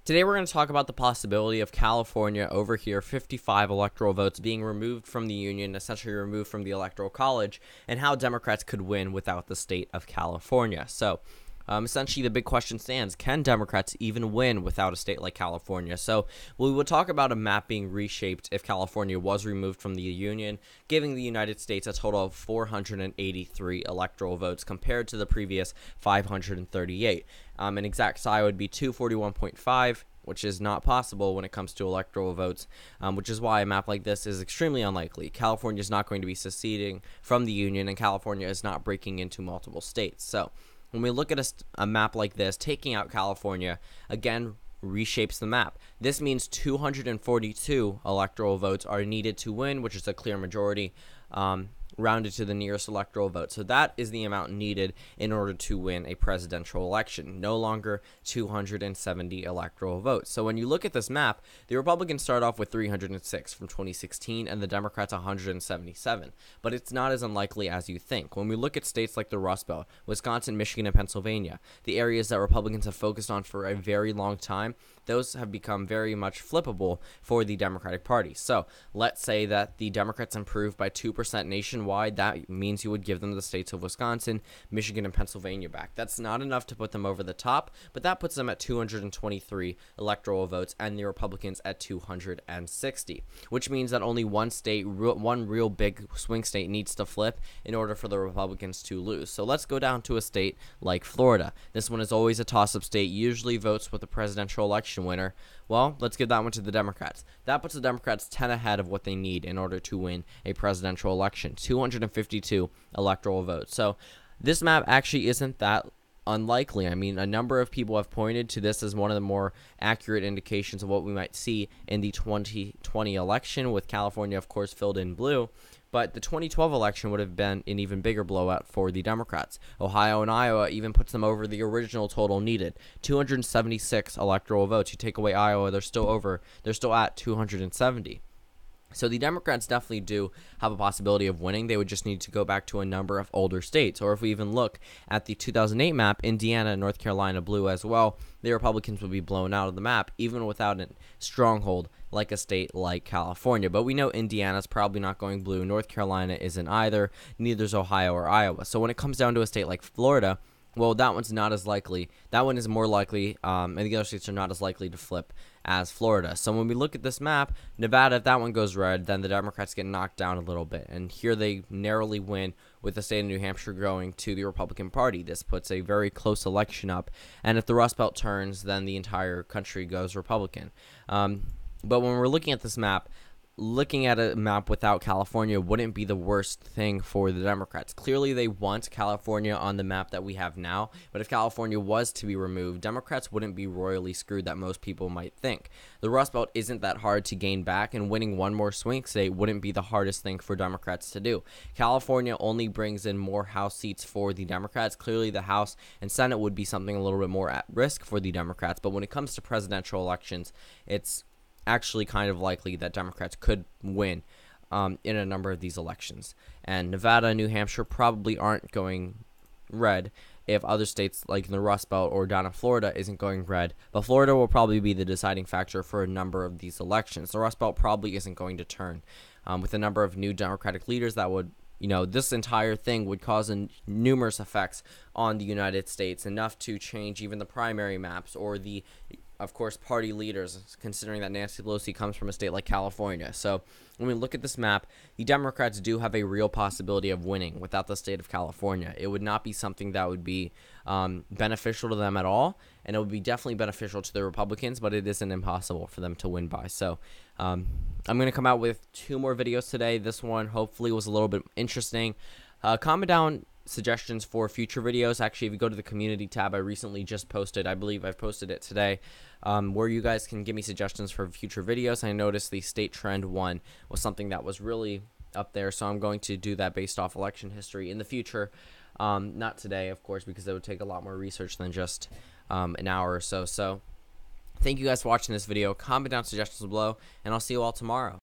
Today we're going to talk about the possibility of California over here, 55 electoral votes being removed from the Union, essentially removed from the Electoral College, and how Democrats could win without the state of California. So, essentially the big question stands, can Democrats even win without a state like California? So we will talk about a map being reshaped if California was removed from the Union, giving the United States a total of 483 electoral votes compared to the previous 538. An exact size would be 241.5, which is not possible when it comes to electoral votes, which is why a map like this is extremely unlikely. California is not going to be seceding from the Union, and California is not breaking into multiple states. So when we look at a map like this, taking out California, again, reshapes the map. This means 242 electoral votes are needed to win, which is a clear majority, rounded to the nearest electoral vote. So that is the amount needed in order to win a presidential election. No longer 270 electoral votes. So when you look at this map, the Republicans start off with 306 from 2016 and the Democrats 177. But it's not as unlikely as you think. When we look at states like the Rust Belt, Wisconsin, Michigan, and Pennsylvania, the areas that Republicans have focused on for a very long time, those have become very much flippable for the Democratic Party. So let's say that the Democrats improve by 2% nationwide. That means you would give them the states of Wisconsin, Michigan, and Pennsylvania back. That's not enough to put them over the top, but that puts them at 223 electoral votes and the Republicans at 260, which means that only one state, one real big swing state needs to flip in order for the Republicans to lose. So let's go down to a state like Florida. This one is always a toss-up state, usually votes with the presidential election winner. Well, let's give that one to the Democrats. That puts the Democrats 10 ahead of what they need in order to win a presidential election, 252 electoral votes. So this map actually isn't that unlikely. I mean, a number of people have pointed to this as one of the more accurate indications of what we might see in the 2020 election, with California, of course, filled in blue. But the 2012 election would have been an even bigger blowout for the Democrats. Ohio and Iowa even puts them over the original total needed, 276 electoral votes. You take away Iowa, they're still at 270. So the Democrats definitely do have a possibility of winning. They would just need to go back to a number of older states. Or if we even look at the 2008 map, Indiana and North Carolina blue as well, the Republicans would be blown out of the map, even without a stronghold like a state like California. But we know Indiana's probably not going blue. North Carolina isn't either. Neither is Ohio or Iowa. So when it comes down to a state like Florida, well, that one's not as likely. That one is more likely, and the other states are not as likely to flip as Florida. So when we look at this map, Nevada, if that one goes red, then the Democrats get knocked down a little bit. And here they narrowly win, with the state of New Hampshire going to the Republican Party. This puts a very close election up. And if the Rust Belt turns, then the entire country goes Republican. But when we're looking at this map, looking at a map without California wouldn't be the worst thing for the Democrats. Clearly, they want California on the map that we have now, but if California was to be removed, Democrats wouldn't be royally screwed that most people might think. The Rust Belt isn't that hard to gain back, and winning one more swing state wouldn't be the hardest thing for Democrats to do. California only brings in more House seats for the Democrats. Clearly, the House and Senate would be something a little bit more at risk for the Democrats, but when it comes to presidential elections, it's actually kind of likely that Democrats could win in a number of these elections. And Nevada and New Hampshire probably aren't going red if other states like the Rust Belt or down in Florida isn't going red. But Florida will probably be the deciding factor for a number of these elections. The Rust Belt probably isn't going to turn. With a number of new Democratic leaders, that would, this entire thing would cause numerous effects on the United States, enough to change even the primary maps or the, of course, party leaders, considering that Nancy Pelosi comes from a state like California. So when we look at this map, the Democrats do have a real possibility of winning without the state of California. It would not be something that would be beneficial to them at all, and it would be definitely beneficial to the Republicans, but it isn't impossible for them to win by. So I'm going to come out with 2 more videos today. This one hopefully was a little bit interesting. Comment down suggestions for future videos. Actually, if you go to the community tab, I recently just posted, I believe I've posted it today, where you guys can give me suggestions for future videos. I noticed the state trend one was something that was really up there, so I'm going to do that based off election history in the future. Not today, of course, because it would take a lot more research than just an hour or so. So thank you guys for watching this video. Comment down suggestions below, and I'll see you all tomorrow.